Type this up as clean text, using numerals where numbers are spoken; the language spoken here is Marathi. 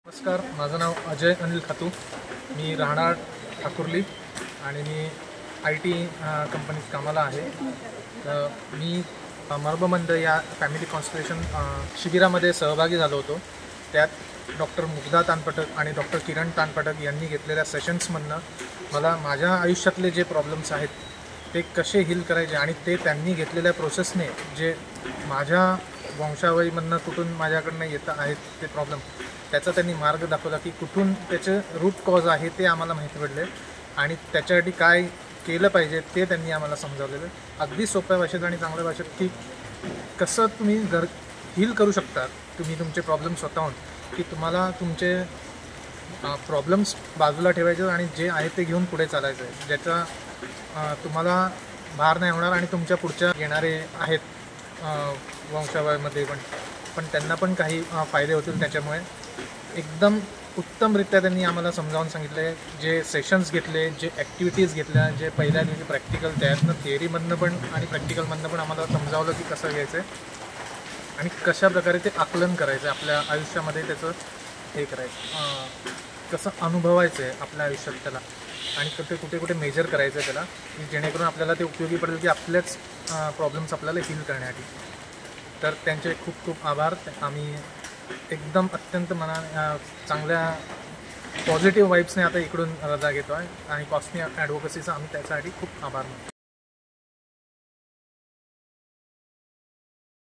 नमस्कार, माझं नाव अजय अनिल खातू. मी राहणार ठाकुर्ली आणि मी IT कंपनीत कामाला आहे. तर मी मर्मबंध या फॅमिली कॉन्स्टलेशन शिबिरामध्ये सहभागी झालो होतो. त्यात डॉक्टर मुग्धा तानपटक आणि डॉक्टर किरण तानपटक यांनी घेतलेल्या सेशन्समधनं मला माझ्या आयुष्यातले जे प्रॉब्लेम्स आहेत ते कसे हील करायचे आणि ते त्यांनी घेतलेल्या प्रोसेसने जे माझ्या वंशावळीमधनं कुठून माझ्याकडनं येत आहेत ते प्रॉब्लेम, त्याचा त्यांनी मार्ग दाखवला की कुठून त्याचे रूट कॉज आहे ते आम्हाला माहिती पडले आणि त्याच्यासाठी काय केलं पाहिजे ते त्यांनी आम्हाला समजावलेलं. अगदी सोप्या भाषेत आणि चांगल्या भाषेत की कसं तुम्ही हील करू शकता तुम्ही तुमचे प्रॉब्लेम स्वतःहून, की तुम्हाला तुमचे प्रॉब्लेम्स बाजूला ठेवायचे आणि जे आहे ते घेऊन पुढे चालायचं आहे, ज्याचा तुम्हाला भार नाही होणार आणि तुमच्या पुढच्या येणारे आहेत वंशावळीमध्ये पण त्यांना पण काही फायदे होतील. त्याच्यामुळे एकदम उत्तमरित्या त्यांनी आम्हाला समजावून सांगितले. जे सेशन्स घेतले, जे ॲक्टिव्हिटीज घेतल्या, जे पहिल्या दिवशी प्रॅक्टिकल, त्यातनं थिअरीमधनं पण आणि प्रॅक्टिकलमधनं पण आम्हाला समजावलं की कसं घ्यायचं आहे आणि कशा प्रकारे ते आकलन करायचं आहे, आपल्या आयुष्यामध्ये त्याचं हे करायचं, कसं अनुभवायचं आहे आपल्या आयुष्यात त्याला आणि कुठे मेजर करायचं आहे त्याला, जेणेकरून आपल्याला ते उपयोगी पडेल की आपल्याच प्रॉब्लेम्स आपल्याला हील करण्यासाठी. तर त्यांचे खूप खूप आभार. आम्ही एकदम अत्यंत चांगल्या पॉझिटिव्ह वाईब्सने आता इकडून रजा घेतो आहे आणि कॉस्मी ॲडव्होकसीचा आम्ही त्याच्यासाठी खूप आभार मानतो.